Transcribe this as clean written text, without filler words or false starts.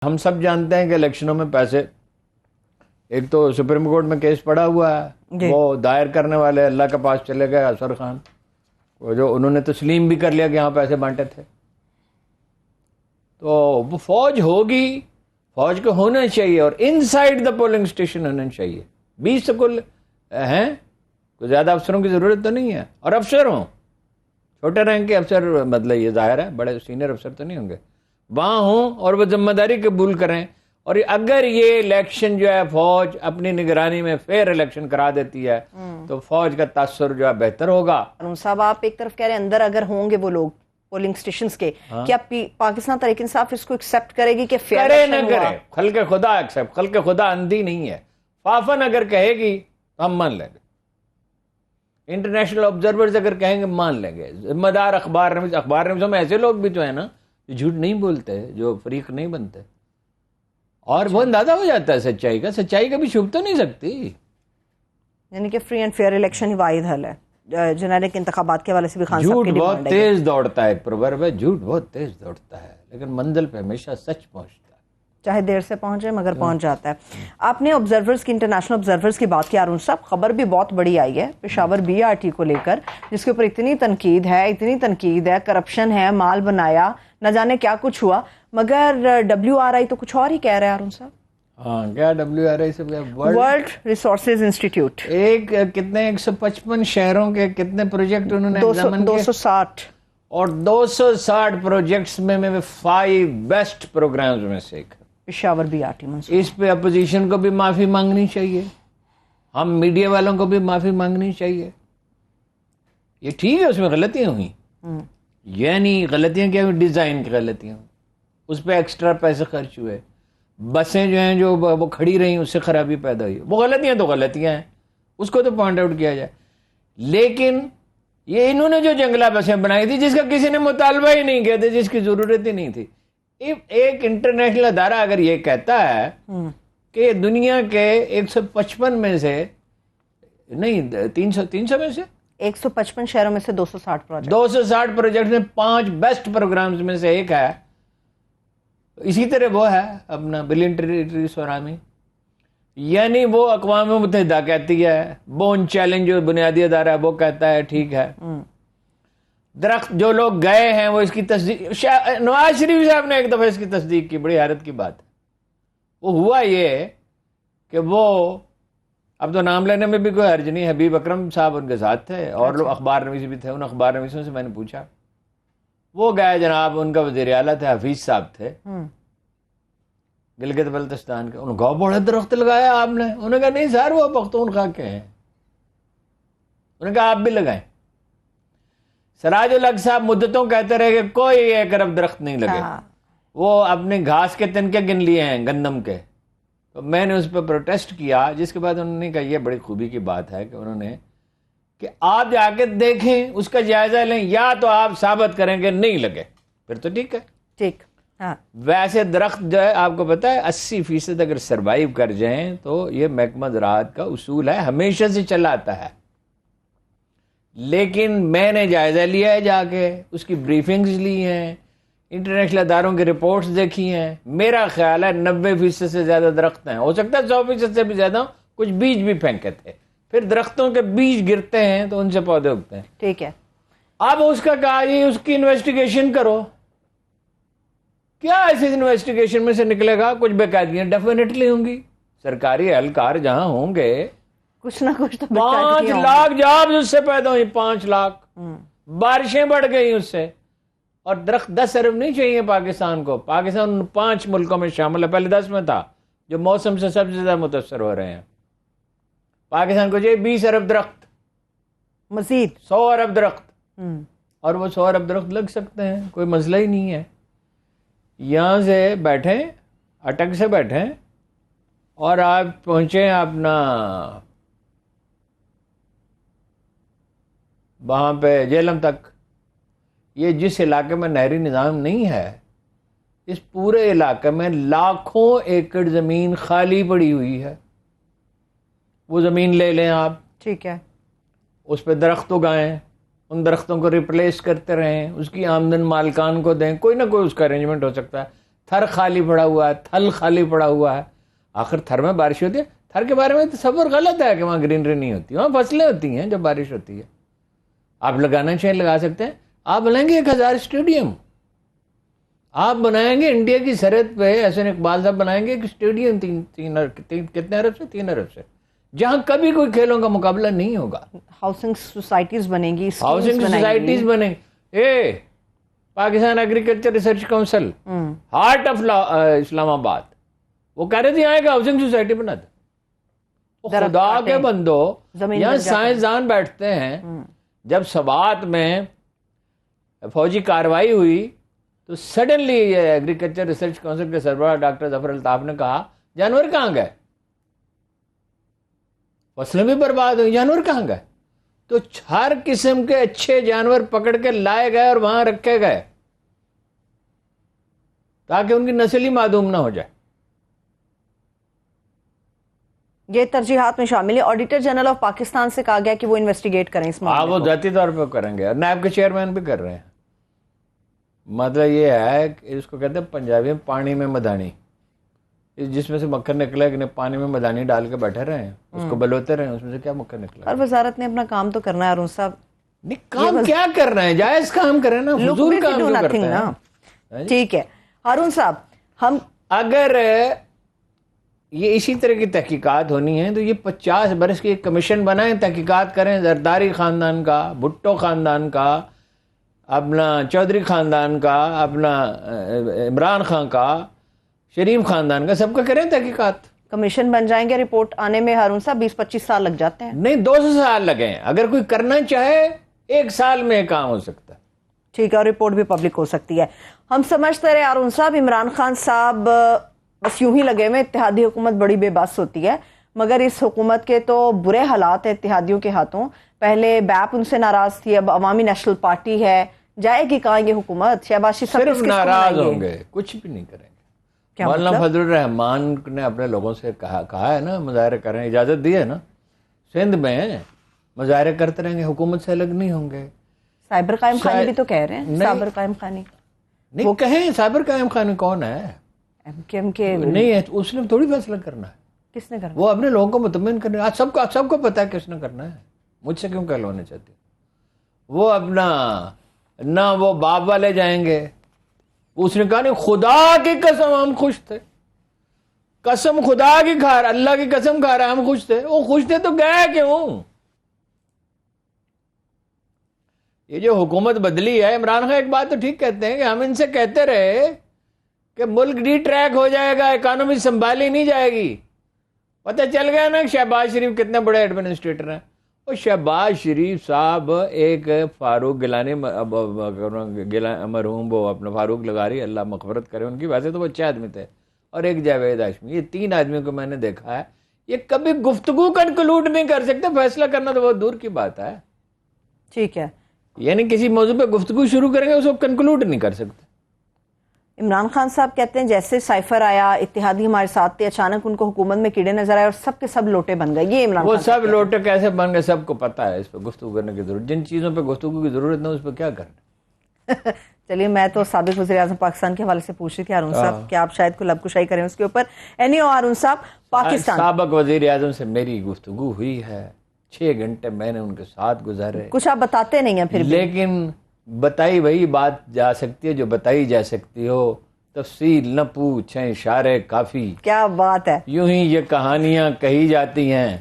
हम सब जानते हैं कि इलेक्शनों में पैसे, एक तो सुप्रीम कोर्ट में केस पड़ा हुआ है, वो दायर करने वाले अल्लाह के पास चले गए असर खान, वो जो उन्होंने तस्लीम भी कर लिया कि यहाँ पैसे बांटे थे। तो वो फौज होगी, फौज को होना चाहिए और इनसाइड द पोलिंग स्टेशन होना चाहिए। 20 तो कुल हैं, कोई ज़्यादा अफसरों की ज़रूरत तो नहीं है। और अफसर हों, छोटे रैंक के अफसर, मतलब ये जाहिर है बड़े सीनियर अफसर तो नहीं होंगे, वहाँ हों और वो जिम्मेदारी कबूल करें। और अगर ये इलेक्शन जो है फौज अपनी निगरानी में फेयर इलेक्शन करा देती है तो फौज का तासुर जो है बेहतर होगा। साहब, आप एक तरफ कह रहे हैं अंदर अगर होंगे वो लोग पोलिंग स्टेशंस के, क्या पाकिस्तान तहरीक इंसाफ इसको एक्सेप्ट करेगी कि फेयर करे न करे? खल के खुदा एक्सेप्ट, खल के खुदा अंधी नहीं है। फाफन अगर कहेगी तो हम मान लेंगे, इंटरनेशनल ऑब्जर्वर्स अगर कहेंगे मान लेंगे। जिम्मेदार अखबार नवीसों में ऐसे लोग भी तो है ना जो झूठ नहीं बोलते, जो फरीक नहीं बनते, और वो अंदाजा हो जाता है सच्चाई का। सच्चाई कभी छुप तो नहीं सकती। यानी कि फ्री एंड फेयर इलेक्शन ही वाहिद हल है। जेनेरिक इंतखाबात के वाले से भी खान साहब की झूठ बहुत तेज दौड़ता है, एक प्रोवर्ब है, झूठ बहुत तेज दौड़ता है लेकिन मंजिल पे हमेशा सच पहुंचता है, चाहे देर से पहुंचे मगर पहुंच जाता है। आपने ऑब्जर्वर्स की, इंटरनेशनल ऑब्जर्वर्स की बात की अरुण साहब, खबर भी बहुत बड़ी आई है पेशावर BRT को लेकर, जिसके ऊपर इतनी तनकीद है, करप्शन है, माल बनाया, न जाने क्या कुछ हुआ, मगर WRI तो कुछ और ही कह रहे हैं अरुण साहब। हाँ, क्या WRI से? World resources institute. एक कितने 155 शहरों के कितने प्रोजेक्ट उन्होंने 260 और 260 प्रोजेक्ट्स में 5 बेस्ट प्रोग्राम्स में से एक पेशावर BRT मंसूर। इस पे अपोजिशन को भी माफी मांगनी चाहिए, हम मीडिया वालों को भी माफी मांगनी चाहिए। ये ठीक है, उसमें गलतियां हुई, यानी गलतियां क्या हुई? डिजाइन की गलतियां, उस पर एक्स्ट्रा पैसे खर्च हुए, बसें जो हैं जो वो खड़ी रही उससे खराबी पैदा हुई। वो गलतियां तो गलतियां हैं, उसको तो पॉइंट आउट किया जाए। लेकिन ये इन्होंने जो जंगला बसें बनाई थी जिसका किसी ने मुतालबा ही नहीं किया था, जिसकी जरूरत ही नहीं थी। एक इंटरनेशनल अदारा अगर ये कहता है कि दुनिया के 155 में से नहीं, 300 में से 155 शहरों में से 260 प्रोजेक्ट में 5 बेस्ट प्रोग्राम्स में से एक है। इसी तरह वो है अपना बिलियन टेरिटरी सोनामी, यानी वो अक़वाम मुत्तहिदा कहती है, बोन चैलेंज जो बुनियादी अदारा है वो कहता है ठीक है। दरख्त जो लोग गए हैं वो इसकी तस्दीक, नवाज शरीफ साहब ने एक दफा इसकी तस्दीक की, बड़ी हैरत की बात है। वो हुआ ये कि वो, अब तो नाम लेने में भी कोई हर्ज नहीं, हबीब अकरम साहब उनके साथ थे और लोग अखबार नवीस भी थे। उन अखबार नवीसों से मैंने पूछा, वो गए, जनाब उनका वज़ीर आला थे, हफीज साहब थे गिलगित बल्तिस्तान के। उन्होंने कहा बड़ा दरख्त लगाया आपने? उन्होंने कहा नहीं सर, वो पख्तूनख्वा के हैं। उन्होंने कहा आप भी लगाएं। सराजुल हक साहब मुद्दतों कहते रहे कि कोई 1 अरब दरख्त नहीं लगे। वो अपने घास के तिनके गिन लिए हैं गंदम के। तो मैंने उस पर प्रोटेस्ट किया, जिसके बाद उन्होंने कहा, यह बड़ी खूबी की बात है कि उन्होंने कि आप जाके देखें, उसका जायजा लें, या तो आप साबित करेंगे नहीं लगे फिर तो ठीक है, ठीक। हाँ। वैसे दरख्त जो है आपको पता है 80% अगर सरवाइव कर जाएं तो ये महकमा ज़राअत का उसूल है, हमेशा से चला आता है। लेकिन मैंने जायजा लिया है, जाके उसकी ब्रीफिंग्स ली हैं, इंटरनेशनल अदारों की रिपोर्ट्स देखी हैं। मेरा ख्याल है 90% से ज्यादा दरख्त हैं, हो सकता है 100% से भी ज्यादा। कुछ बीज भी फेंके थे, फिर दरख्तों के बीज गिरते हैं तो उनसे पौधे उगते हैं। ठीक है, अब उसका कहा जी उसकी इन्वेस्टिगेशन करो। क्या ऐसी इन्वेस्टिगेशन में से निकलेगा? कुछ बेकायदगियां डेफिनेटली होंगी। सरकारी एहलकार जहां होंगे कुछ ना कुछ तो 5 लाख जॉब उससे पैदा हुई, 5 लाख। बारिशें बढ़ गई उससे, और दरख्त 10 अरब नहीं चाहिए पाकिस्तान को। पाकिस्तान 5 मुल्कों में शामिल है, पहले 10 में था, जो मौसम से सबसे ज्यादा मुतासर हो रहे हैं। पाकिस्तान को चाहिए 20 अरब दरख्त, मजीद 100 अरब दरख्त, और वो 100 अरब दरख्त लग सकते हैं, कोई मसला ही नहीं है। यहां से बैठे, अटक से बैठे, और आप पहुंचे अपना वहां पे जेलम तक। ये जिस इलाके में नहरी निज़ाम नहीं है, इस पूरे इलाके में लाखों एकड़ ज़मीन खाली पड़ी हुई है। वो ज़मीन ले लें आप, ठीक है, उस पर दरख्त उगाएं, उन दरख्तों को रिप्लेस करते रहें, उसकी आमदन मालिकान को दें, कोई ना कोई उसका अरेंजमेंट हो सकता है। थर खाली पड़ा हुआ है, थल खाली पड़ा हुआ है। आखिर थर में बारिश होती है? थर के बारे में तो सबर गलत है कि वहाँ ग्रीनरी नहीं होती, वहाँ फसलें होती हैं जब बारिश होती है। आप लगाना चाहिए, लगा सकते हैं। आप बनाएंगे 1000 स्टेडियम, आप बनाएंगे इंडिया की सरहद पे, एहसन इकबाल साहब बनाएंगे एक स्टेडियम कितने अरब से? 3 अरब से, जहां कभी कोई खेलों का मुकाबला नहीं होगा। हाउसिंग सोसाइटीज बनेंगी, हाउसिंग सोसाइटीज बनेंगी। Pakistan agriculture research council, heart of Islamabad, वो कह रहे थे यहाँ एक हाउसिंग सोसाइटी बना दे। खुदा के बंदो, यहाँ साइंसदान बैठते हैं। जब सबात में फौजी कार्रवाई हुई तो सडनली एग्रीकल्चर रिसर्च काउंसिल के सरबराह डॉक्टर जफर अल्ताफ ने कहा जानवर कहाँ गए? फसलें भी बर्बाद हुई, जानवर कहाँ गए? तो हर किस्म के अच्छे जानवर पकड़ के लाए गए और वहां रखे गए ताकि उनकी नस्ल ही मादूम ना हो जाए। ये तरजीहात में शामिल है। ऑडिटर जनरल ऑफ पाकिस्तान से कहा गया कि वो इन्वेस्टिगेट करें इस मामले को। वो जाती तौर पर करेंगे और नायब के चेयरमैन भी कर रहे हैं। मतलब ये है कि इसको कहते हैं पंजाबी में पानी में मदानी, जिसमें से मक्खर निकला कि नहीं, पानी में मदानी डाल के बैठे रहे हैं, उसको बलोते रहे, उसमें से क्या मक्खर निकला? और वजारत ने अपना काम तो करना है अरुण साहब। नहीं, काम क्या कर रहे हैं? जायज काम करें ना, फजूल काम क्यों करते हैं? ठीक है अरुण साहब, हम अगर ये इसी तरह की तहकीकात होनी है तो ये 50 बरस की एक कमीशन बनाएं, तहकीकात करें जरदारी खानदान का, भुट्टो खानदान का, अपना चौधरी खानदान का, अपना इमरान खान का, शरीफ खानदान का, सबका करें तहकीकात। कमीशन बन जाएंगे, रिपोर्ट आने में हारून साहब 20-25 साल लग जाते हैं। नहीं, 200 साल लगे। अगर कोई करना चाहे 1 साल में काम हो सकता है। ठीक है, और रिपोर्ट भी पब्लिक हो सकती है। हम समझते रहे हारून साहब, इमरान खान साहब बस यूं ही लगे हुए, इत्तेहादी हुकूमत बड़ी बेबस होती है, मगर इस हुकूमत के तो बुरे हालात है इत्तेहादियों के हाथों। पहले बैप उनसे नाराज थी, अब अवामी नेशनल पार्टी है, जाएगी कहाँ ये हुकूमत? शहबाज शरीफ सिर्फ नाराज होंगे, कुछ भी नहीं करेंगे। मौलाना मतलब? फजलुर रहमान ने अपने लोगों से कहा है ना, मुजाहरे करें, इजाजत दी है ना, सिंध में मुजाहरे करते रहेंगे, हुकूमत से अलग नहीं होंगे। साइबर कायम खानी भी तो कह रहे हैं, साइबर कायम खानी नहीं, वो कहें साइबर कायम खानी कौन है? एमकेएम के नहीं है, उसने थोड़ी फैसला करना है। किसने करना? वो अपने लोगों को मुतमिन करना है। आज सबको पता है किसने करना है, मुझसे क्यों कहलवाना चाहते? वो अपना ना वो बाप वाले जाएंगे, उसने कहा नहीं खुदा की कसम हम खुश थे, कसम खुदा की खा रहा, अल्लाह की कसम खा रहा हम खुश थे। वो खुश थे तो गए क्यों? ये जो हुकूमत बदली है, इमरान खान एक बात तो ठीक कहते हैं कि हम इनसे कहते रहे कि मुल्क डी ट्रैक हो जाएगा, इकोनॉमी संभाली नहीं जाएगी। पता चल गया ना शहबाज शरीफ कितने बड़े एडमिनिस्ट्रेटर हैं। और शहबाज शरीफ साहब एक फारूक गिलानी, मरहूम वो अपना फारूक लगारी, अल्लाह मग़फ़िरत करे उनकी, वैसे तो वो अच्छे आदमी थे, और एक जावेद हाशमी, ये 3 आदमियों को मैंने देखा है, ये कभी गुफ्तगू कंक्लूड नहीं कर सकते, फैसला करना तो बहुत दूर की बात है। ठीक है, यानी किसी मौजू पे गुफ्तगू शुरू करेंगे उसको कंक्लूड नहीं कर सकते। इमरान खान साहब कहते हैं जैसे साइफर आया, इत्तेहादी हमारे साथ थे, अचानक उनको हुकूमत में कीड़े नजर आए और सब के सब लोटे बन गए। ये इमरान वो सब लोटे कैसे बन गए सबको पता है, इस पर गुफ्तगू करने की जरूरत, जिन चीजों पे गुफ्तगू की जरूरत नहीं उस पर क्या करना। चलिए, मैं तो साबिक वज़ीर-ए-आज़म पाकिस्तान के हवाले से पूछ रही थी हारून साहब कि आप शायद कोई लबकुशाई करें उसके ऊपर। एनीओ हारून साहब, पाकिस्तान साबिक वज़ीर-ए-आज़म से मेरी गुफ्तगू हुई है, 6 घंटे मैंने उनके साथ गुजारे। कुछ आप बताते नहीं हैं फिर भी। लेकिन बताई वही बात जा सकती है जो बताई जा सकती हो, तफसील न पूछें इशारे काफी। क्या बात है। यूं ही ये कहानियां कही जाती हैं।